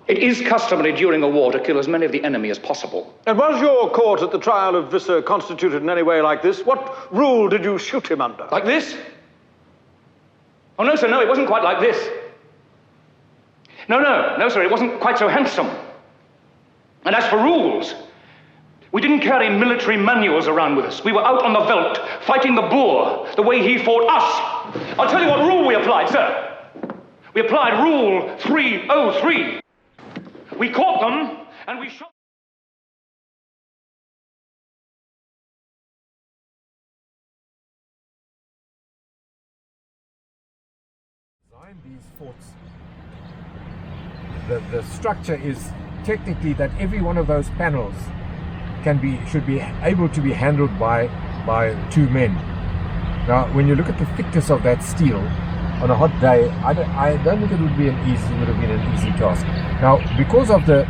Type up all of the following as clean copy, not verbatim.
It is customary during a war to kill as many of the enemy as possible. And was your court at the trial of Visser constituted in any way like this? What rule did you shoot him under? Like this? Oh, no, sir, no, it wasn't quite like this. No, sir, it wasn't quite so handsome. And as for rules, we didn't carry military manuals around with us. We were out on the veldt, fighting the Boer, the way he fought us. I'll tell you what rule we applied, sir. We applied Rule 303. We caught them, and we shot... Design these forts. The structure is technically that every one of those panels should be able to be handled by 2 men. Now, when you look at the thickness of that steel on a hot day, I don't think it would have been an easy task. Now, because of the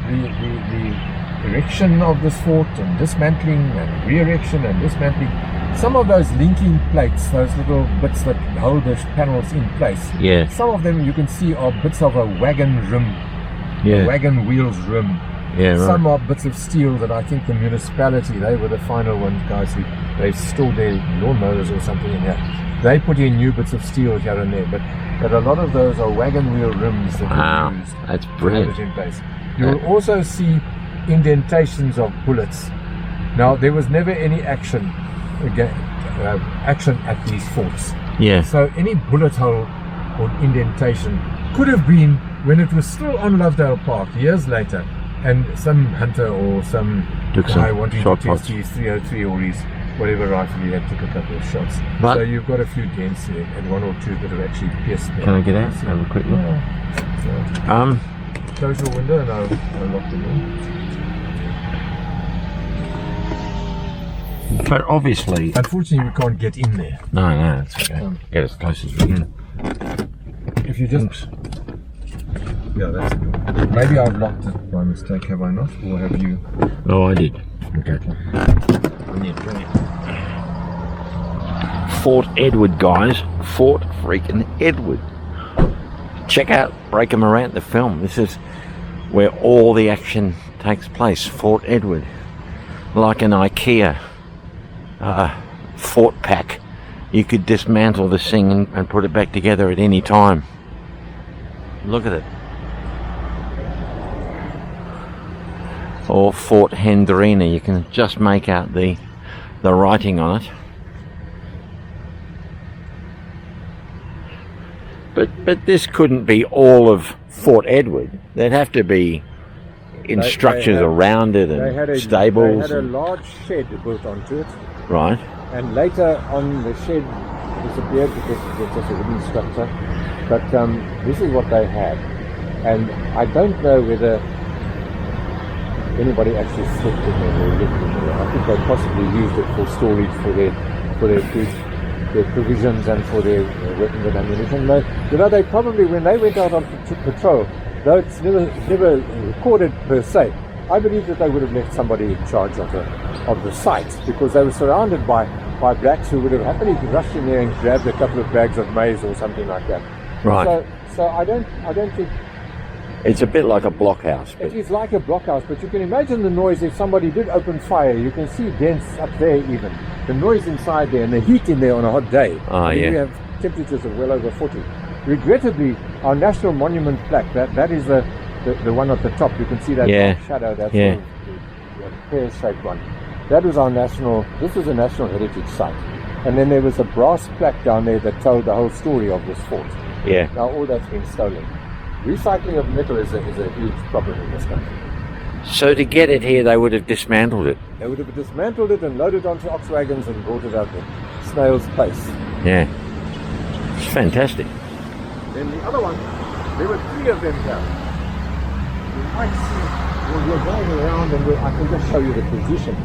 erection of this fort and dismantling and re-erection and dismantling, some of those linking plates, those little bits that hold the panels in place, some of them you can see are bits of a wagon rim, wagon wheels rim. Yeah, right. Some are bits of steel that I think the municipality, they were the final ones, guys, who they stored their lawnmowers or something in here. They put in new bits of steel here and there, but a lot of those are wagon wheel rims that were used. That's brilliant. To hold it in place. You will also see indentations of bullets. Now, there was never any action at these forts. Yeah. So any bullet hole or indentation could have been when it was still on Lovedale Park years later, and some hunter or some guy wanting to test his 303 or his whatever rifle he had, took a couple of shots. But so you've got a few dents here, and 1 or 2 that have actually pierced there. Can I get out? Have a quick look. Yeah. So, close your window and I'll lock the door. But obviously... Unfortunately, we can't get in there. No, it's okay. Get as close as we can. If you just... Yeah, that's good. Maybe I've locked it by mistake, have I not? Or have you? Oh, I did. Okay. Fort Edward, guys. Fort freaking Edward. Check out Breaker Morant, the film. This is where all the action takes place. Fort Edward. Like an IKEA fort pack. You could dismantle this thing and put it back together at any time. Look at it. Or Fort Hendrina, you can just make out the writing on it. But this couldn't be all of Fort Edward. There'd have to be structures around it and stables. They had a large shed built onto it. Right. And later on the shed disappeared because it was just a wooden structure. But this is what they had. And I don't know whether anybody actually slept in there or lived in there. I think they possibly used it for storage for their food, their provisions, and for their weapons and ammunition. They probably, when they went out on patrol, though it's never recorded per se, I believe that they would have left somebody in charge of the site, because they were surrounded by blacks who would have happily rushed in there and grabbed a couple of bags of maize or something like that. Right. So I don't think. It's a bit like a blockhouse. It is like a blockhouse, but you can imagine the noise if somebody did open fire. You can see dents up there even. The noise inside there and the heat in there on a hot day. Oh, yeah. We have temperatures of well over 40. Regrettably, our national monument plaque, that is the one at the top. You can see that shadow, that sort of pear-shaped one. That was this was a national heritage site. And then there was a brass plaque down there that told the whole story of this fort. Yeah. Now all that's been stolen. Recycling of metal is a huge problem in this country. So to get it here, they would have dismantled it. They would have dismantled it and loaded onto ox wagons and brought it out at snail's pace. Yeah. It's fantastic. Then the other one, there were 3 of them here. You might see, we're going around and I can just show you the position.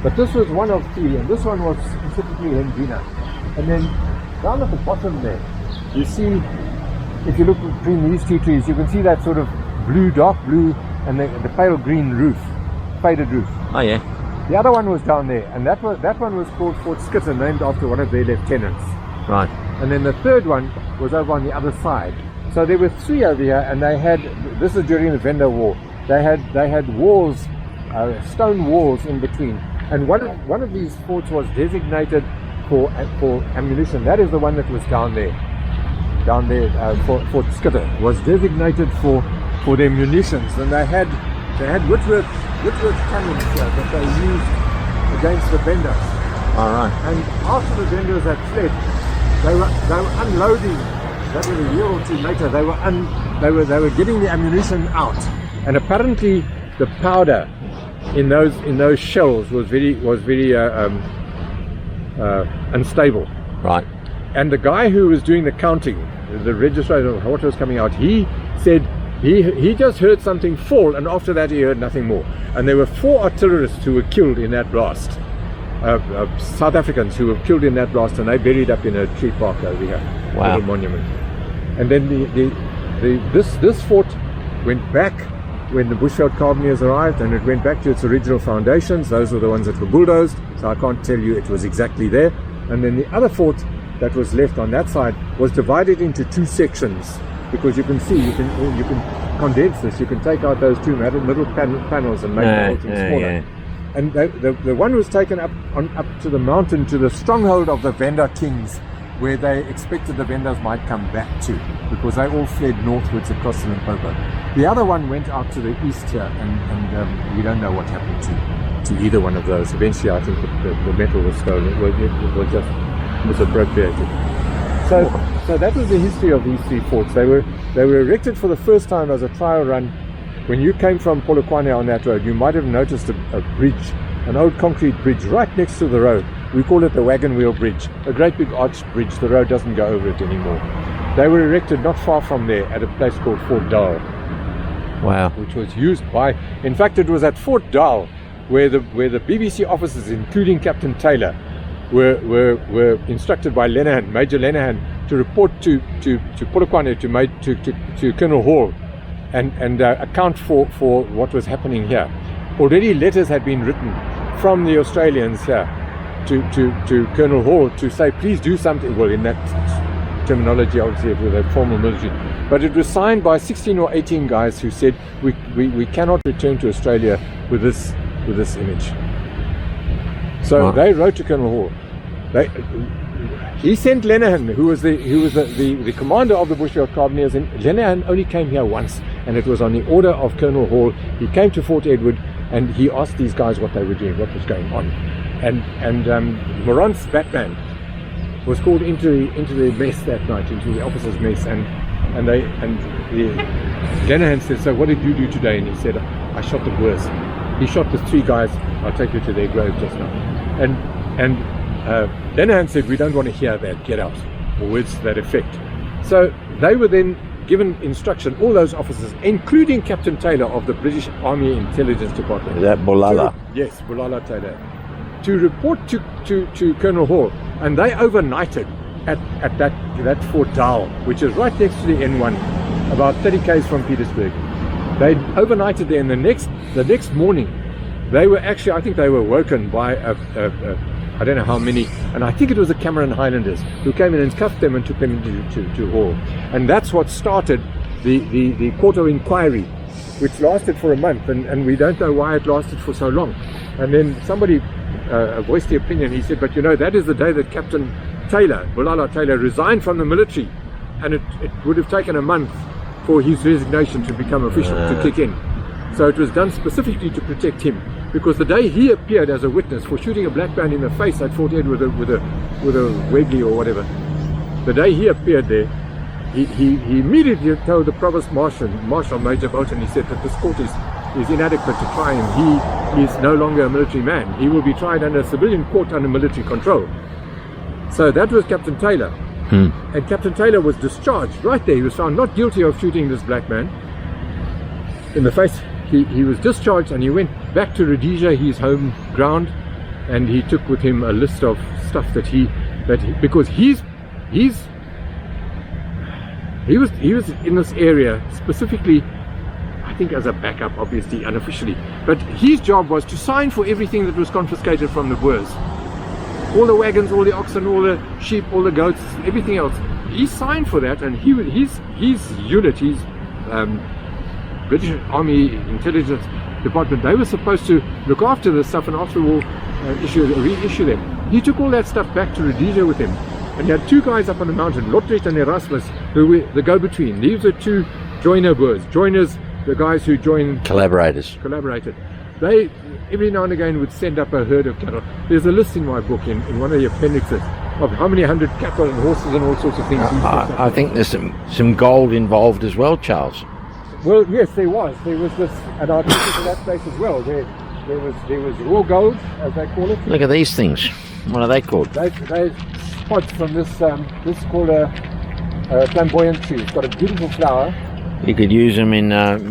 But this was one of 3, and this one was specifically Hendrina. And then down at the bottom there, you see, if you look between these 2 trees, you can see that sort of blue, dark blue, and the pale green roof, faded roof. Oh yeah. The other one was down there, and that one was called Fort Skitter, named after one of their lieutenants. Right. And then the third one was over on the other side, So there were 3 over here, and they had, this is during the Vendor War, they had walls, stone walls in between, and one of these forts was designated for ammunition. That is the one that was down there, Fort Skitter was designated for their munitions, and they had Whitworth cannons here that they used against the Vendors. All right. And after the Vendors had fled, they were unloading. That was a year or 2 later. They were getting the ammunition out, and apparently the powder in those shells was very unstable. Right. And the guy who was doing the counting, the registrar of what was coming out, he said he just heard something fall, and after that he heard nothing more. And there were 4 artillerists who were killed in that blast. South Africans who were killed in that blast, and they buried up in a tree park over here. Wow. Little monument. And then this fort went back when the Bushveldt Carbineers arrived, and it went back to its original foundations. Those were the ones that were bulldozed, so I can't tell you it was exactly there. And then the other fort that was left on that side was divided into 2 sections, because you can see, you can condense this, you can take out those 2 middle panels and make the whole thing smaller. Yeah. And the one was taken up to the mountain, to the stronghold of the Venda kings, where they expected the Vendors might come back to, because they all fled northwards across the Limpopo. The other one went out to the east here, and we don't know what happened to either one of those. Eventually, I think the metal was stolen. It was just misappropriated. So that was the history of these 3 forts. They were erected for the first time as a trial run. When you came from Polokwane on that road, you might have noticed a bridge, an old concrete bridge right next to the road. We call it the wagon wheel bridge, a great big arched bridge. The road doesn't go over it anymore. They were erected not far from there at a place called Fort Dahl. Wow. Which was used by, in fact it was at Fort Dahl where the BVC officers, including Captain Taylor, were instructed by Lenihan, Major Lenihan, to report to Polokwane, to Colonel Hall, and account for what was happening here. Already letters had been written from the Australians here to Colonel Hall to say, please do something. Well, in that terminology, obviously, with a formal military. But it was signed by 16 or 18 guys who said, we cannot return to Australia with this image. So Wow. they wrote to Colonel Hall. He sent Lenihan, who was the commander of the Bushveldt Carbineers, and Lenihan only came here once, and it was on the order of Colonel Hall. He came to Fort Edward, and he asked these guys what they were doing, what was going on. And Morant's Batman was called into the mess that night, into the officers' mess, and Lenihan said, so what did you do today? And he said, I shot the Boers. He shot the 3 guys. I'll take you to their grave just now. And Lenihan said, we don't want to hear that, get out, or words to that effect. So they were then given instruction, all those officers, including Captain Taylor of the British Army Intelligence Department. Is that Bulala? Yes, Bulala Taylor. To report to Colonel Hall, and they overnighted at that Fort Dahl, which is right next to the N1, about 30 k's from Petersburg. They overnighted there, and the next morning, they were actually, I think they were woken by I don't know how many, and I think it was the Cameron Highlanders who came in and cuffed them and took them to Hall. And that's what started the court of inquiry, which lasted for a month, and we don't know why it lasted for so long. And then somebody voiced the opinion. He said, but you know, that is the day that Captain Taylor, Bulala Taylor, resigned from the military, and it would have taken a month for his resignation to become official, to kick in. So it was done specifically to protect him, because the day he appeared as a witness for shooting a black man in the face at Fort Edward with a Webley or whatever, the day he appeared there, he immediately told the provost marshal Major Bolton, he said that this court is inadequate to try him. He is no longer a military man. He will be tried under a civilian court under military control. So that was Captain Taylor. And Captain Taylor was discharged right there. He was found not guilty of shooting this black man in the face. He was discharged, and he went back to Rhodesia, his home ground, and he took with him a list of stuff because he was in this area specifically, I think as a backup, obviously unofficially, but his job was to sign for everything that was confiscated from the Boers. All the wagons, all the oxen, all the sheep, all the goats, everything else. he signed for that, and his unit, his British Army Intelligence Department, they were supposed to look after this stuff and after the war reissue them. He took all that stuff back to Rhodesia with him, and he had two guys up on the mountain, Lotricht and Erasmus, who were the go-between. These were two joiner Boers. Joiners, the guys who collaborated. They every now and again would send up a herd of cattle. There's a list in my book, in one of the appendixes, of how many hundred cattle and horses and all sorts of things. I think there's some gold involved as well, Charles. Well, yes, there was this, and I'll take you to that place as well. There was raw gold, as they call it. Look at these things. What are they called? They spots from this is called a flamboyant tree. It's got a beautiful flower. You could use them in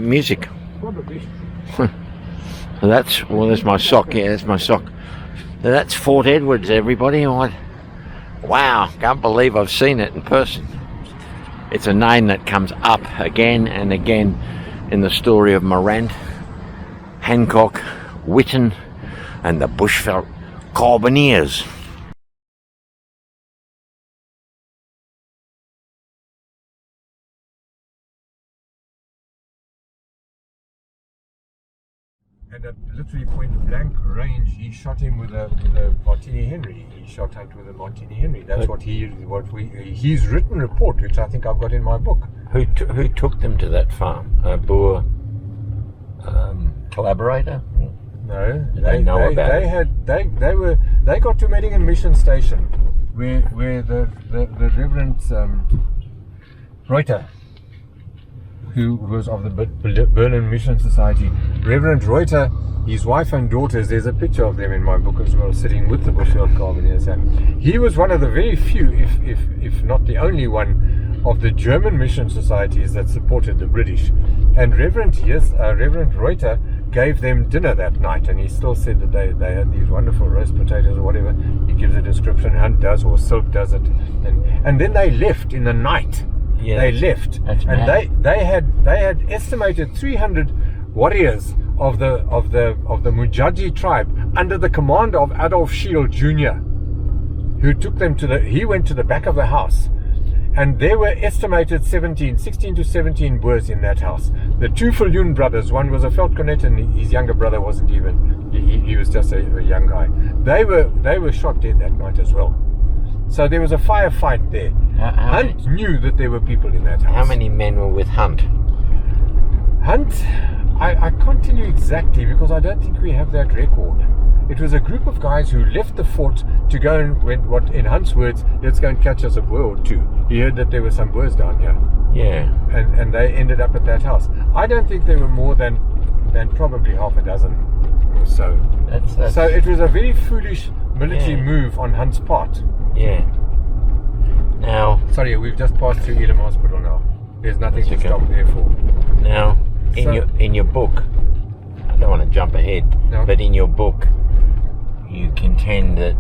music. Probably. There's my sock. Yeah, that's my sock. That's Fort Edwards, everybody. Wow, can't believe I've seen it in person. It's a name that comes up again and again in the story of Morant, Hancock, Witten, and the Bushveldt Carbineers. And at literally point blank range, he shot him with a Martini Henry. He shot Hunt with a Martini Henry. That's his written report, which I think I've got in my book. Who took them to that farm? A Boer collaborator? No, they got to Medingen Mission Station, where the Reverend Reuter, who was of the Berlin Mission Society. Reverend Reuter, his wife and daughters, there's a picture of them in my book as well, sitting with the Bushveldt Carbineers. And he was one of the very few, if not the only one, of the German mission societies that supported the British. And Reverend Reuter gave them dinner that night, and he still said that they had these wonderful roast potatoes or whatever. He gives a description, Hunt does, or Silk does it. And then they left in the night. Yeah, they left, and they had estimated 300 warriors of the Mujaji tribe under the command of Adolf Scheel Jr., who took them he went to the back of the house, and there were estimated 16 to 17 Boers in that house. The two Viljoen brothers, one was a Veldtcornet and his younger brother wasn't even, he was just a young guy. They were shot dead that night as well. So there was a firefight there. Hunt knew that there were people in that house. How many men were with Hunt? Hunt, I can't tell you exactly because I don't think we have that record. It was a group of guys who left the fort to go and went, in Hunt's words, let's go and catch us a Boer or two. He heard that there were some Boers down here. Yeah. And they ended up at that house. I don't think there were more than probably half a dozen or so. That's so it was a very foolish military move on Hunt's part. Yeah. Now, sorry, we've just passed through Elam Hospital now. There's nothing to stop there for. Now, in your book, I don't want to jump ahead, but in your book, you contend that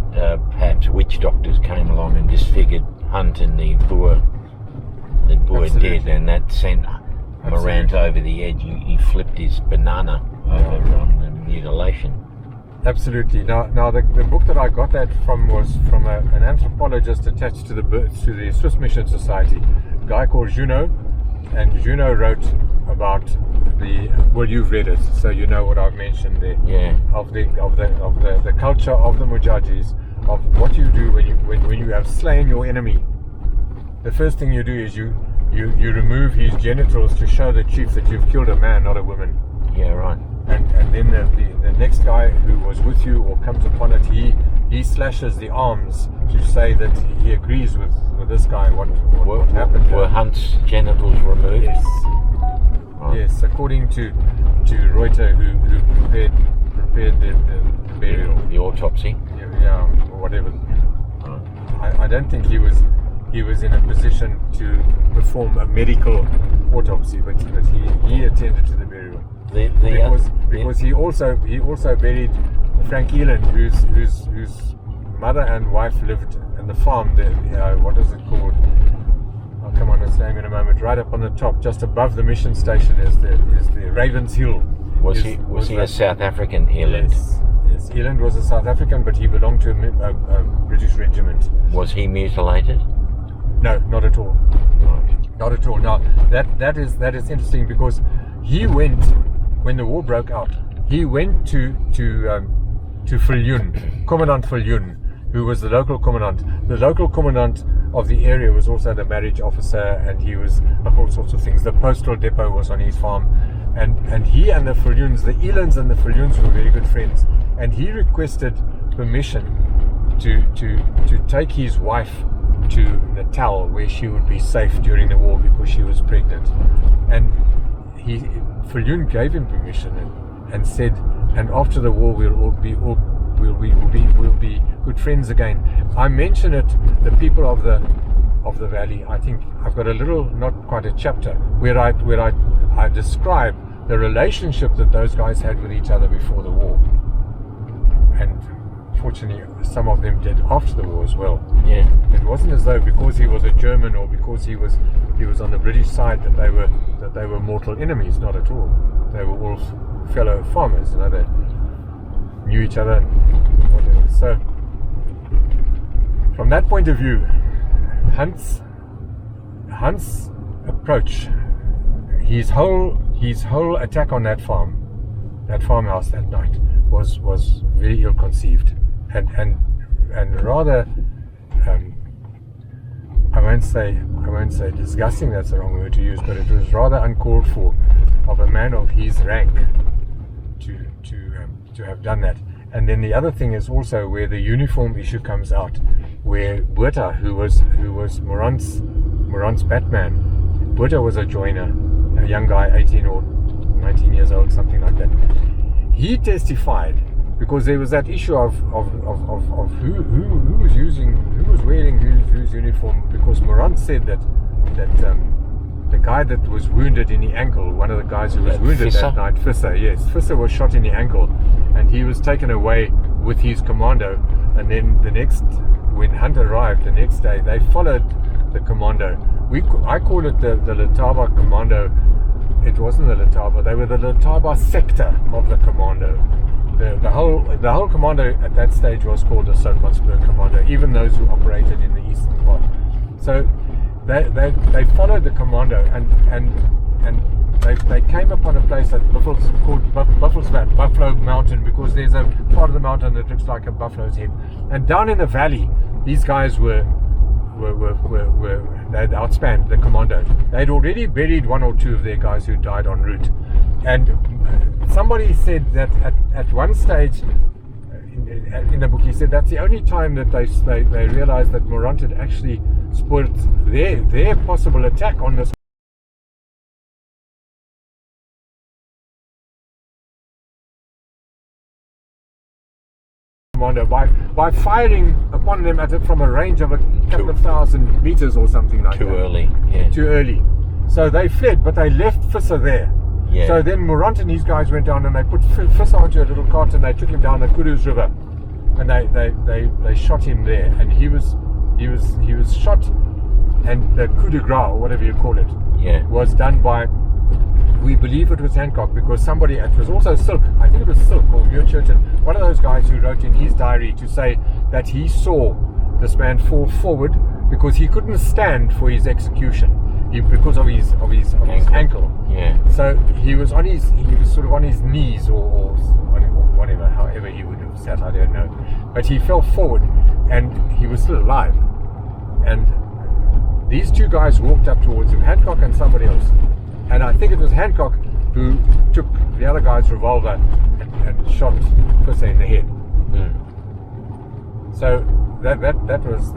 perhaps witch doctors came along and disfigured Hunt and the Boer did, and that sent Morant over the edge. He flipped his banana over on the mutilation. Absolutely. Now the book that I got that from was from an anthropologist attached to the Swiss Mission Society, a guy called Junot, and Junot wrote about you've read it, so you know what I've mentioned there. Yeah. Of the culture of the Mujahideen, of what you do when you have slain your enemy. The first thing you do is you remove his genitals to show the chief that you've killed a man, not a woman. Yeah, right. And then the next guy who was with you or comes upon it, he slashes the arms to say that he agrees with this guy what happened. Were Hunt's genitals removed? Yes. Right. Yes, according to Reuter, who prepared the burial. The autopsy. Yeah, or whatever. I don't think he was in a position to perform a medical autopsy, but he attended to the burial. Because he also buried Frank Eland, whose mother and wife lived in the farm there. What is it called? I'll come on its name in a moment. Right up on the top, just above the mission station, is the Ravens Hill. Was he a South African, Eland? Yes, Eland was a South African, but he belonged to a British regiment. Was he mutilated? No, not at all. Not at all. Now, that is interesting, because he went, when the war broke out, he went to Viljoen, Commandant Viljoen, who was the local commandant. The local commandant of the area was also the marriage officer, and he was all sorts of things. The postal depot was on his farm, and he and the Viljoens, the Elands and the Viljoens were very good friends, and he requested permission to take his wife to Natal, where she would be safe during the war because she was pregnant. And Viljoen gave him permission and said, and after the war we'll be good friends again. I mention it, the people of the valley. I think I've got a little, not quite a chapter, where I describe the relationship that those guys had with each other before the war, and fortunately some of them did after the war as well. Yeah. It wasn't as though because he was a German or because he was on the British side that they were mortal enemies. Not at all. They were all fellow farmers, they knew each other and whatever. So from that point of view, Hunt's approach, his whole attack on that farmhouse that night was very ill conceived and rather I won't say disgusting, that's the wrong word to use, but it was rather uncalled for of a man of his rank to have done that. And then the other thing is also where the uniform issue comes out, where Botha, who was Morant's Batman, Botha was a joiner, a young guy, 18 or 19 years old, something like that. He testified, because there was that issue of who was wearing whose uniform, because Morant said that the guy that was wounded in the ankle, one of the guys who was wounded Visser? that night, Visser, yes, Visser was shot in the ankle, and he was taken away with his commando. And then when Hunt arrived the next day, they followed the commando. I call it the Letaba commando. It wasn't the Letaba; they were the Letaba sector of the commando. The whole commando at that stage was called the Soutpansberg Commando, even those who operated in the eastern part. So they followed the commando, and they came upon a place called Bushveldt, Buffalo Mountain, because there's a part of the mountain that looks like a buffalo's head. And down in the valley, these guys they'd outspanned the commando. They'd already buried one or two of their guys who died en route. And somebody said that at one stage in the book, he said that's the only time that they realized that Morant had actually spoiled their possible attack on this commando by firing upon them from a range of a couple of thousand meters or something like that. Too early. So they fled, but they left Visser there. Yeah. So then Morant and his guys went down and they put Visser onto a little cart and they took him down the Kudus River, and they shot him there, and he was shot, and the coup de grace, whatever you call it, was done by, we believe it was Hancock, because it was also Silk, I think it was Silk or Mutilation, one of those guys who wrote in his diary to say that he saw this man fall forward because he couldn't stand for his execution because of his ankle. Yeah. So he was sort of on his knees or whatever, however he would have sat, I don't know. But he fell forward and he was still alive. And these two guys walked up towards him, Hancock and somebody else. And I think it was Hancock who took the other guy's revolver and shot Visser in the head. So that was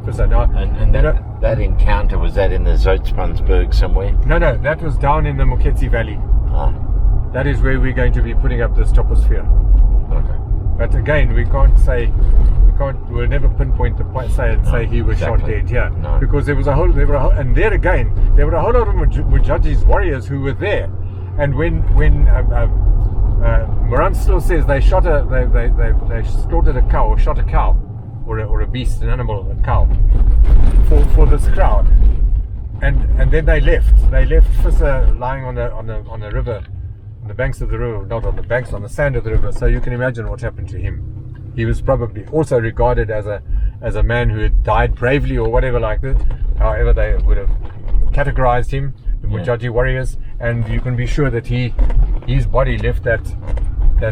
Visser. Now, and that encounter, was that in the Zoutpansberg somewhere? No, that was down in the Moketsi Valley. That is where we're going to be putting up this troposphere. Okay. But again, we'll never pinpoint the point, say he was shot dead here. No. Because there were a whole lot of Mujaji's warriors who were there. And when Morant still says they slaughtered a cow, or shot a cow, or a beast, an animal, a cow, for this crowd. And then they left. They left Visser lying on the river, on the banks of the river, not on the banks, on the sand of the river. So you can imagine what happened to him. He was probably also regarded as as a man who had died bravely or whatever like this. However, they would have categorized him, the Mujaji warriors, and you can be sure that his body left that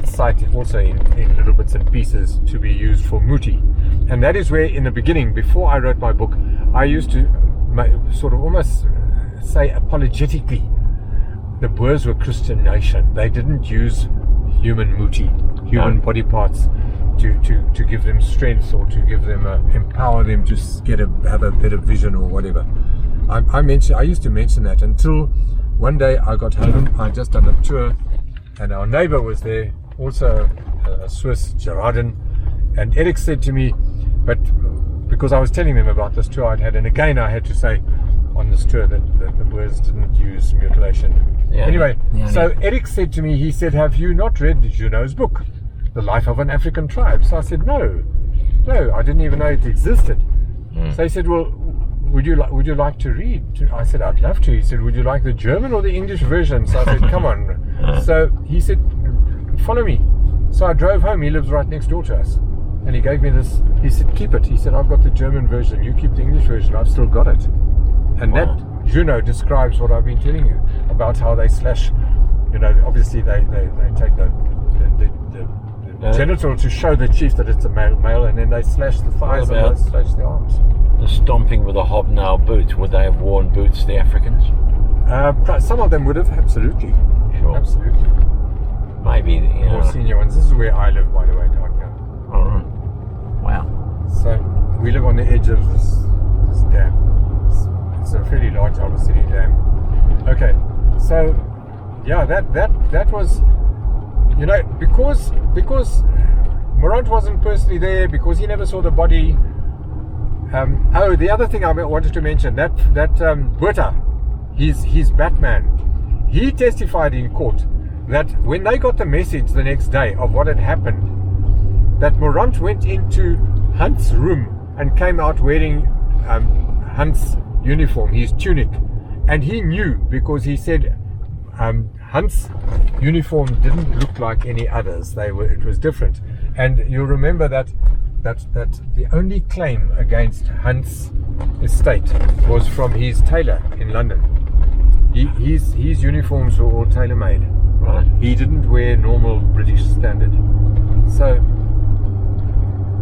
site also in little bits and pieces to be used for muti. And that is where, in the beginning, before I wrote my book, I used to sort of almost say apologetically, the Boers were Christian nation. They didn't use human muti, human body parts, to give them strength or to give them empower them to have a better vision or whatever. I used to mention that until one day I got home. I just done a tour, and our neighbor was there, also a Swiss Gerardin, and Eric said to me, but because I was telling them about this tour I'd had, and again I had to say on this tour that the Boers didn't use mutilation. So Eric said to me, he said, have you not read Junot's book, The Life of an African Tribe? So I said, no, I didn't even know it existed. So he said, well, would you like to read? I said, I'd love to. He said, would you like the German or the English version? So I said, come on. So he said, follow me. So I drove home. He lives right next door to us, and he gave me this. He said, keep it. He said, I've got the German version, you keep the English version. I've still got it. And that Junot describes what I've been telling you about how they slash, obviously they take the genital to show the chief that it's a male, and then they slash the thighs and they slash the arms. The stomping with a hobnail boot, would they have worn boots, the Africans? Some of them would have, absolutely. Sure. Absolutely. Maybe, More senior ones. This is where I live, by the way, down here. All right. Wow. So we live on the edge of this dam. It's a fairly large outer city dam. Okay, so yeah, that was, because Morant wasn't personally there, because he never saw the body. The other thing I wanted to mention, that Buerta, he's Batman. He testified in court that when they got the message the next day of what had happened, that Morant went into Hunt's room and came out wearing Hunt's uniform, his tunic, and he knew, because he said Hunt's uniform didn't look like any others. It was different. And you'll remember that the only claim against Hunt's estate was from his tailor in London. His uniforms were all tailor-made. Right. He didn't wear normal British standard. So,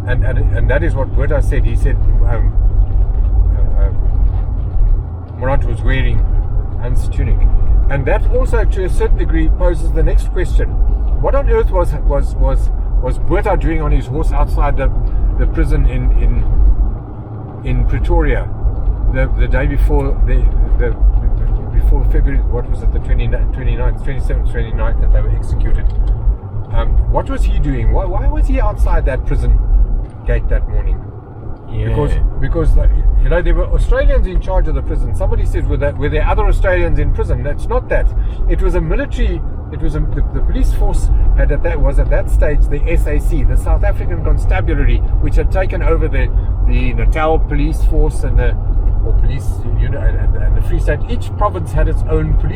and that is what Buerta said. He said Morant was wearing Hunt's tunic, and that also, to a certain degree, poses the next question: what on earth was Buerta doing on his horse outside the prison in Pretoria the day before before February? What was it? The 27th, 29th that they were executed. What was he doing? Why was he outside that prison gate that morning? Yeah. Because there were Australians in charge of the prison. Somebody said, were there other Australians in prison? That's not that. It was a military. It was the police force was at that stage the SAC, the South African Constabulary, which had taken over the Natal police force and the police unit and the Free State. Each province had its own police